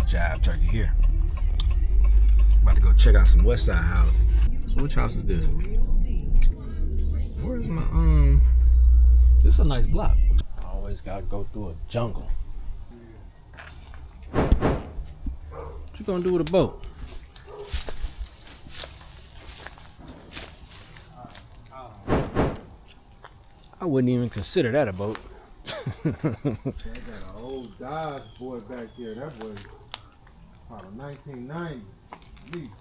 jive turkey here. About to go check out some West Side houses. So which house is this? Where's my this is a nice block. I always gotta go through a jungle. What you gonna do with a boat? I wouldn't even consider that a boat. I got an old Dodge boy back here. That was out of 1990. At least.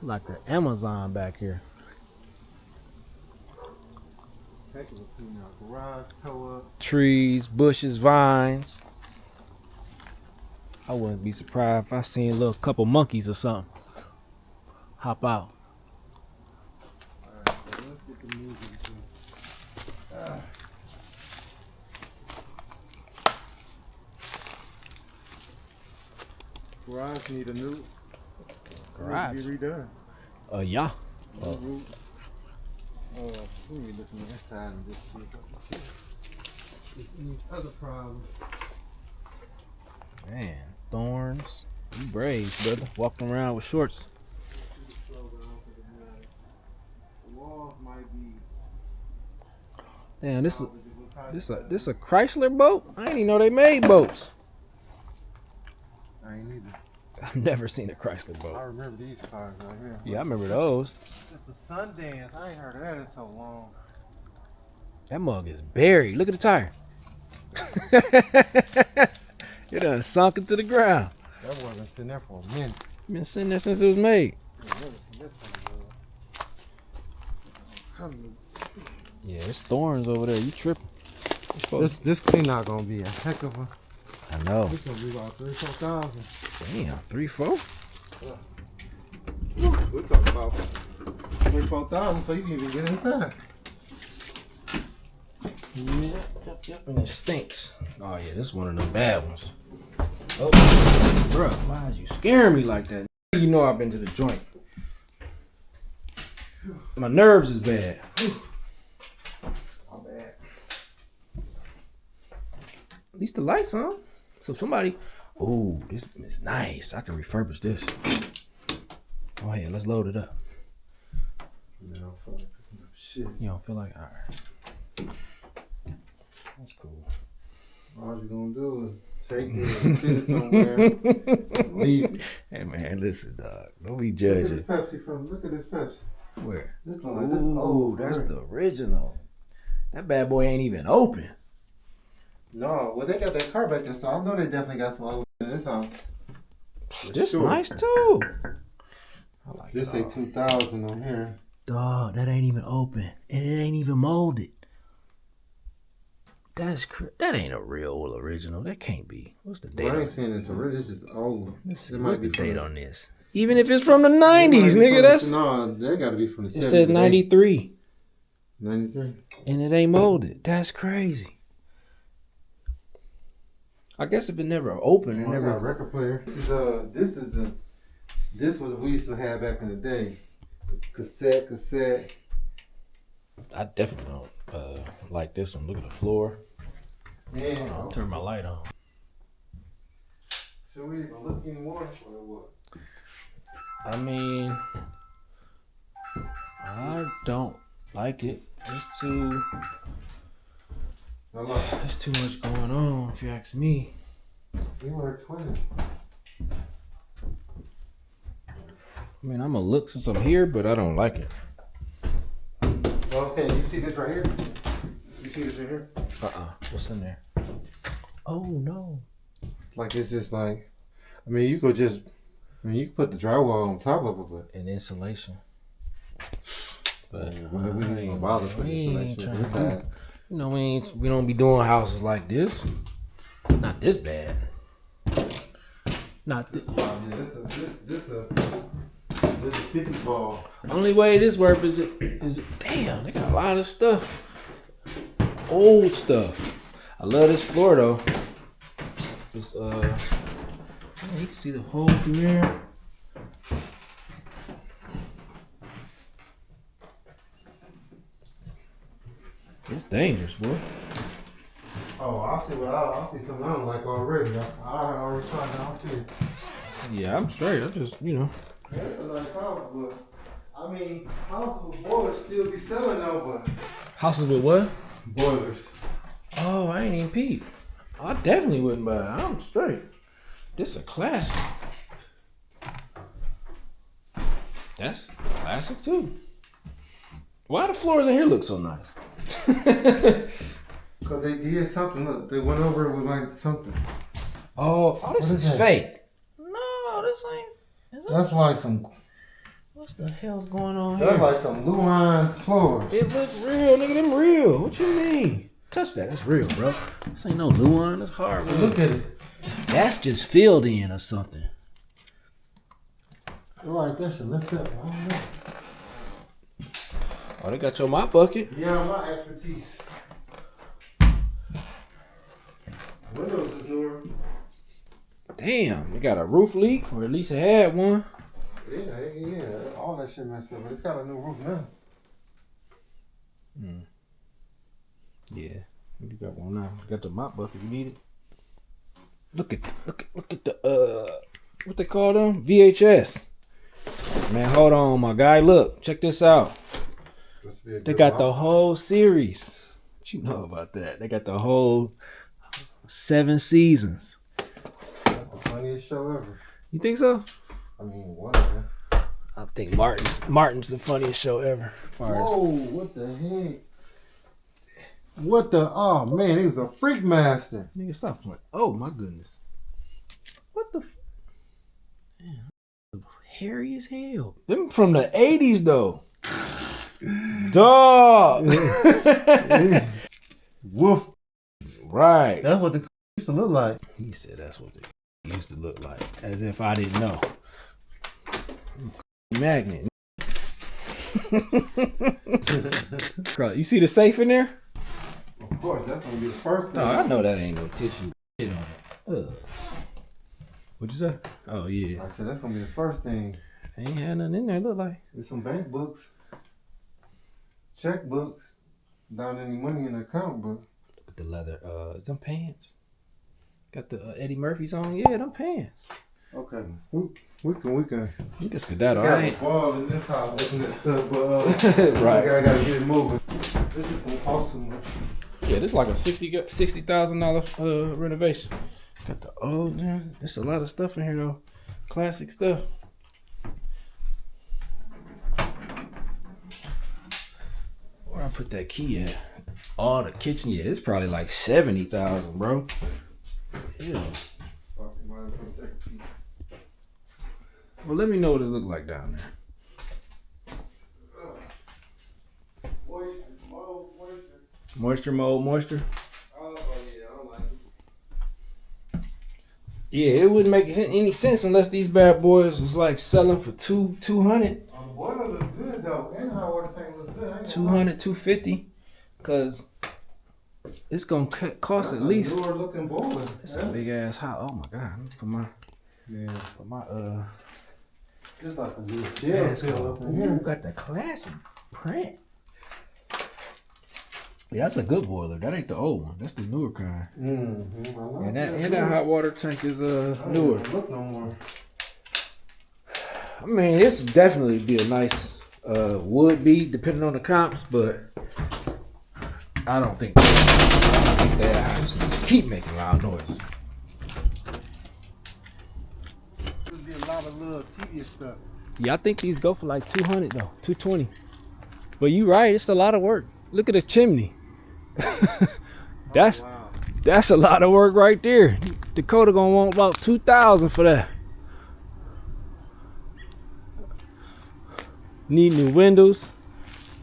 Like an Amazon back here. Heck of a clean out garage, toe up. Trees, bushes, vines. I wouldn't be surprised if I seen a little couple monkeys or something hop out. Alright, so let's get the music to garage need a new Garage? Need to be redone. Yeah. Let me look on the inside and just see if I can see there's any other problems. Man, thorns. You brave, brother. Walking around with shorts. The walls might be. Damn, this a Chrysler boat? I didn't even know they made boats. I ain't either. I've never seen a Chrysler I boat. remember these cars right here. Yeah, I remember those. It's the Sundance. I ain't heard of that in so long. That mug is buried. Look at the tire. It done sunk into the ground. That boy been sitting there for a minute. Been sitting there since it was made. Yeah, it's thorns over there. You tripping? This clean out gonna be a heck of a. I know. It's gonna be about 3,000-4,000. Damn, 3-4. We're talking about 3,000-4,000 so you can even get inside. Yep, and it stinks. Oh yeah, this is one of them bad ones. Oh, bruh, why is you scaring me like that? You know I've been to the joint. My nerves is bad. My bad. At least the lights on. So somebody, ooh, this is nice. I can refurbish this. Oh yeah, let's load it up. Man, I don't feel like picking up shit. You don't feel like, all right. That's cool. All you're gonna do is take it and sit it somewhere and leave it. Hey man, listen, dog. Don't be Look judging. at this Pepsi look at this Pepsi. Where? This one like this Ooh, old. that's the original. That bad boy ain't even open. No, well they got that car back there, so I know they definitely got some old in this house. This Sure. nice too. I like This say 2,000 on here. Dog, that ain't even open. And it ain't even molded. That ain't a real original. That can't be. What's the date? Well, I on ain't saying it's original. It's just old. What's It might the be date from- on this? Even if it's from the 90s, nigga, that's... No, they gotta be from the 70s. It says 93. 93. And it ain't molded. That's crazy. I guess if it never opened, it I got a never... record player. This was what we used to have back in the day. Cassette. I definitely don't like this one. Look at the floor. Yeah. I'll turn my light on. Should we even look anymore or what? I mean, I don't like it. It's too much going on, if you ask me. We were 20. I mean, I'm gonna look since I'm here, but I don't like it. Well, I'm saying, you see this right here? You see this in here? What's in there? Oh no. Like it's just like, I mean, you could put the drywall on top of it, but. And insulation. But we ain't gonna bother putting insulation inside. You know, we don't be doing houses like this. Not this bad. Not this. This a 50 ball. Only way this works is damn, they got a lot of stuff. Old stuff. I love this floor though. It's you can see the hole through there. It's dangerous, boy. Oh, I'll see what I see something I don't like already. I already tried downstairs. Yeah, I'm straight. I just, you know. Yeah, it's a nice house, but I mean, houses with boilers still be selling though, but Houses with what? boilers. Oh, I ain't even peep. I definitely wouldn't buy it. I'm straight. This a classic. That's classic too. Why the floors in here look so nice? Cause they did something. Look, they went over it with like something. Oh, this What is is that? fake. No, this ain't. Is it? That's like some. What's the hell's going on here? That's like some Luan floors. It look real, nigga. Them real. What you mean? Touch that. It's real, bro. This ain't no Luan. It's hardwood. Look at it. That's just filled in or something. Feel like that should lift up. I don't know. Oh, they got your mop bucket. Yeah, my expertise. Windows is newer. Damn, they got a roof leak, or at least it had one. Yeah, all that shit messed up, but it's got a new roof now. Yeah, you got one now. You got the mop bucket. You need it. Look at the what they call them? VHS. Man, hold on, my guy. Look, check this out. They got the whole series. What you know about that? They got the whole 7 seasons. That's the funniest show ever. You think so? I mean, what? Man? I think Martin's the funniest show ever. Whoa, what the heck? What the? Oh man, he was a freak master. Nigga, stop playing. Oh my goodness. What the? Man, hairy as hell. Them from the 80s though. Dog. Woof. Right. That's what the used to look like. He said that's what they used to look like. As if I didn't know. Magnet. You see the safe in there? Of course, that's gonna be the first thing. No, I know that ain't no tissue shit on it. Ugh. What'd you say? Oh yeah. I said that's gonna be the first thing. Ain't had nothing in there. Look like. There's some bank books, checkbooks, not any money in the account, but With the leather, them pants. Got the Eddie Murphy's on. Yeah, them pants. okay, we can. You can skedaddle. Got I a ain't. ball in this house looking at stuff, but Right. I gotta get it moving. This is gonna cost so much. Yeah, this is like a $60,000 renovation. Got the old man. There's a lot of stuff in here though. Classic stuff. Where I put that key at? Oh, the kitchen. Yeah, it's probably like 70,000, bro. Yeah. Fucking might as well take a peek. Well, let me know what it look like down there. Moisture. Moisture. Oh yeah, I don't like it. Yeah, it wouldn't make any sense unless these bad boys was like selling for 200. The boiler looks good though, and hot water tank looks good. I ain't gonna lie. 200, 250. Cause it's gonna cost That's at least. a newer looking boiler. It's a big ass house. Oh my god! Let me put my Just like a little jail cell up in here. got the classic print. Yeah, that's a good boiler. That ain't the old one. That's the newer kind. Mm-hmm. And that hot water tank is newer. Look no more. I mean, it's definitely be a nice would be depending on the comps, but I don't think they actually keep making loud noises. There'll be a lot of little tedious stuff. Yeah, I think these go for like 200 though, 220. But you right, it's a lot of work. Look at the chimney. That's Wow. that's a lot of work right there. Dakota gonna want about 2,000 for that. Need new windows.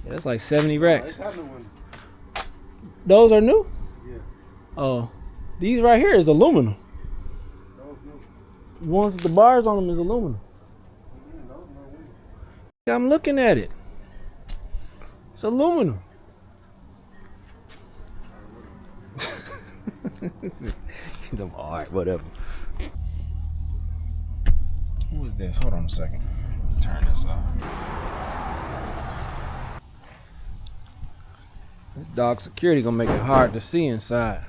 Yeah, that's like 70 racks. They got no window. Those are new? Yeah. Oh, these right here is aluminum. Those new. The ones with the bars on them is aluminum. Those no window. I'm looking at it. It's aluminum. All right, whatever. Who is this? Hold on a second. Turn this off. This dog security gonna make it hard to see inside.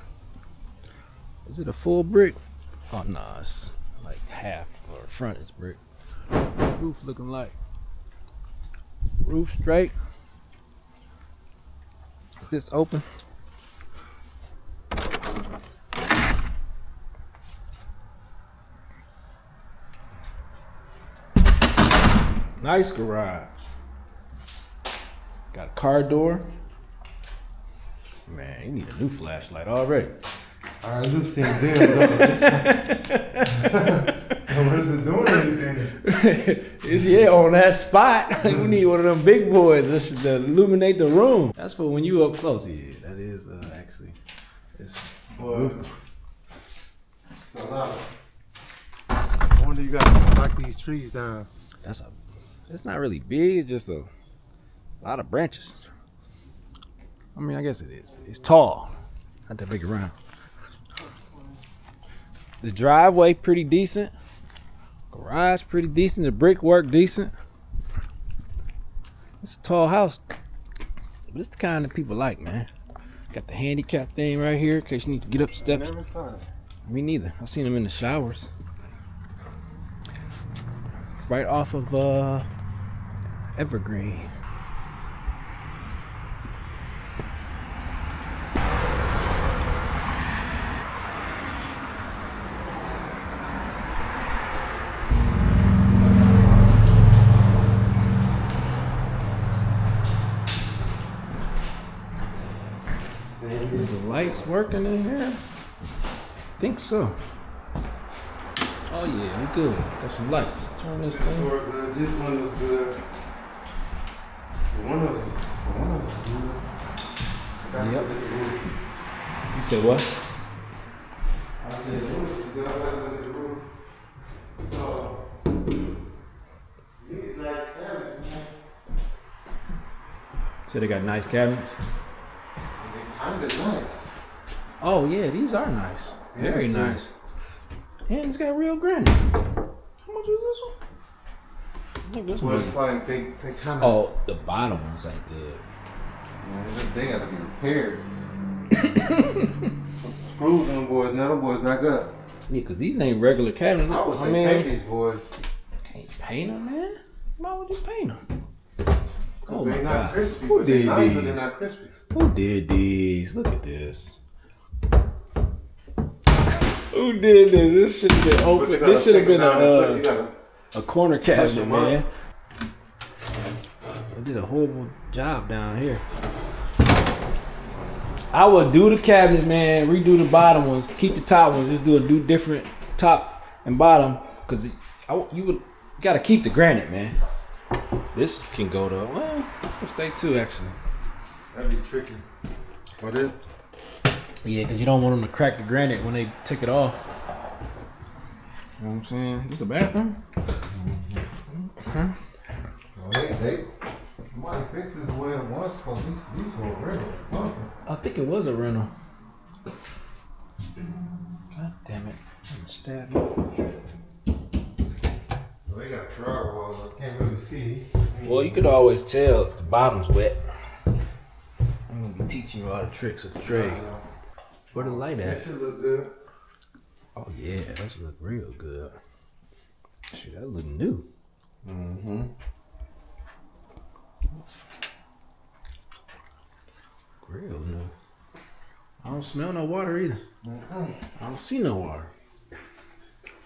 Is it a full brick? Oh no, it's like half or front is brick. Roof looking like roof straight. Is this open? Nice garage. Got a car door. Man, you need a new flashlight already. I just seen them though. What is it doing anything? It's on that spot. We need one of them big boys to illuminate the room. That's for when you up close. Yeah, that is actually. It's Boy, it's a lot. I wonder you gotta knock these trees down. It's not really big. It's just a lot of branches. I mean, I guess it is. It's tall. Not that big around. The driveway pretty decent. Garage pretty decent. The brickwork decent. It's a tall house, but it's the kind that people like, man. Got the handicap thing right here in case you need to get up steps. Never saw it. Me neither. I've seen them in the showers. Right off of Evergreen. Is the lights working in here? Think so. Oh yeah, we good. Got some lights. Turn this thing. This one was good. The one was good. Yep. You said what? I said it was good. I got the roof. So these nice cabinets, man. So they got nice cabinets. They kind of nice. Oh yeah, these are nice. Yeah, Very it's nice. And it's got real granite. How much was this one? I think this Well, one. it's like they kind of. Oh, the bottom ones ain't good. Man, they gotta be repaired. Some screws on them boys. Now them boys not good. Yeah, cause these ain't regular cabinets. I would say paint these boys. Can't paint them, man. Why would you paint them? Oh my they not God. crispy. Who But they did nice, but these? they're not crispy. Who did these? Look at this. Who did this? This should have been open. This should have been a corner cabinet, man. They did a horrible job down here. I would do the cabinet, man. Redo the bottom ones. Keep the top ones. Just do different top and bottom, cause you gotta keep the granite, man. This can go to well, this can stay too actually. That'd be tricky. What is? Yeah, because you don't want them to crack the granite when they take it off. You know what I'm saying? This a bathroom? Okay. Well, they somebody fixed this the way it was because these were rental. I think it was a rental. God damn it. I'm stabbing. Well, they got drywall. I can't really see. Well, you could always tell if the bottom's wet. I'm going to be teaching you all the tricks of the trade. Where the light That at? should look good. Oh yeah, that look real good. Shit, that look new. Mm-hmm. Real new. I don't smell no water either. Mm-hmm. I don't see no water.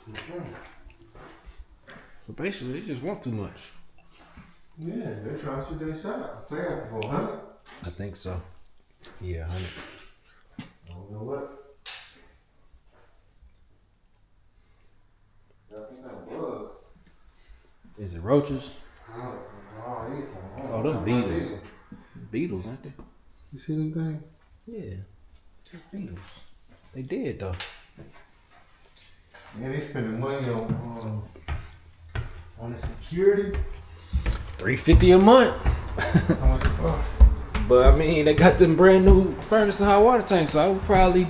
Mm-hmm. So basically, they just want too much. Yeah, they're trying to shoot their shot. Play us for 100. I think so. Yeah, 100. I don't know what. I think that was. Is it roaches? Oh, these are. Oh, them beetles. Beetles, aren't they? You see them things? Yeah. Just beetles. They dead though. Yeah, they spending money on the security. $350 a month. How much it cost? But I mean, they got them brand new furnace and hot water tanks, so I would probably.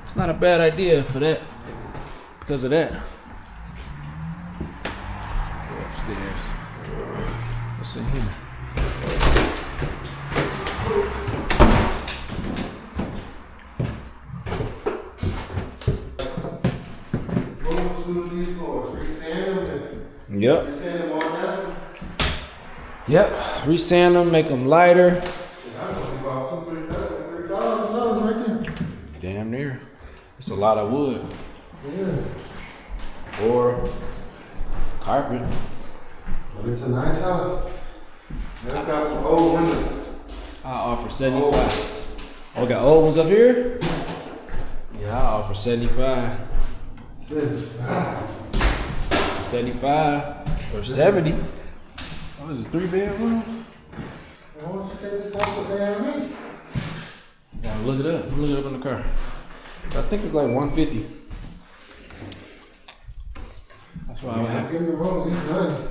It's not a bad idea for that. Because of that. Go upstairs. What's in here? two of these floors. Resand them and Yep. resand them all natural. Yep. Resand them, make them lighter. That's gonna be about $3,000 right there. Damn near. It's a lot of wood. Yeah. Or carpet. But it's a nice house. It's got some old windows. I offer 75. Oh, got old ones up here? Yeah, I offer 75. 75 or 70. Oh, is it 3 bedrooms? I want you to take this house with ARV. Yeah, look it up. Look it up in the car. I think it's like 150. That's why I would have. Don't get me wrong, it's done.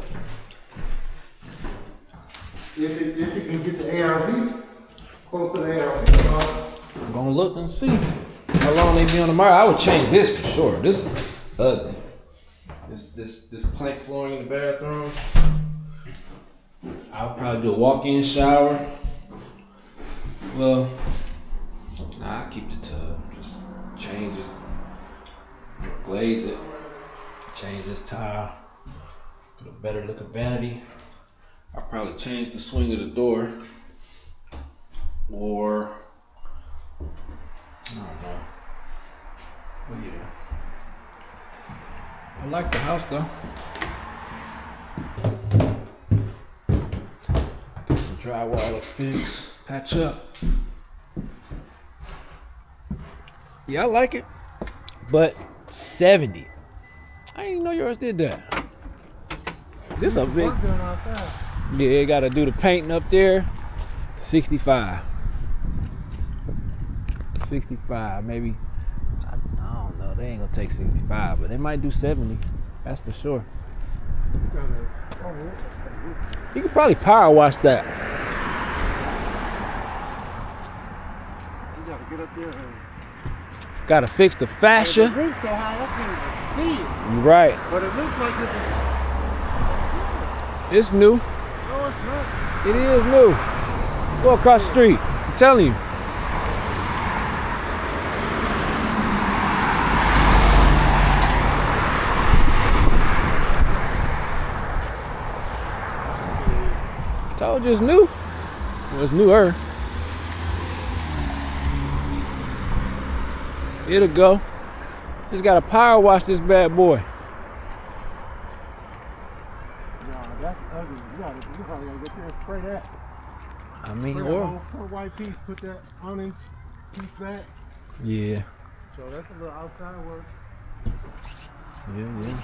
If you can get the ARV, close to the ARV. I'm gonna look and see how long they be on the market. I would change this for sure. This is ugly. This plank flooring in the bathroom. I'll probably do a walk-in shower. Well, nah, I'll keep the tub. Just change it, glaze it, change this tile, put a better looking vanity. I'll probably change the swing of the door, or I don't know. But yeah, I like the house though. Get some drywall to fix, patch up. Yeah, I like it, but 70. I didn't know yours did that. This a big. Yeah, gotta do the painting up there. 65. 65, maybe. I don't know. They ain't gonna take 65, but they might do 70. That's for sure. You could probably power wash that. You gotta get up there and Gotta fix the fascia. the roof's so high I can't even see it. You're right. But it looks like this is. It's new. No, it's not. It is new. Go across the street. I'm telling you. Told you it's new. Well, it's newer. It'll go. Just gotta power wash this bad boy. Nah, that's ugly. You probably gotta get there and spray that. I mean, Spray that or whole 4 white piece, put that on piece back. yeah, So that's a little outside work. yeah.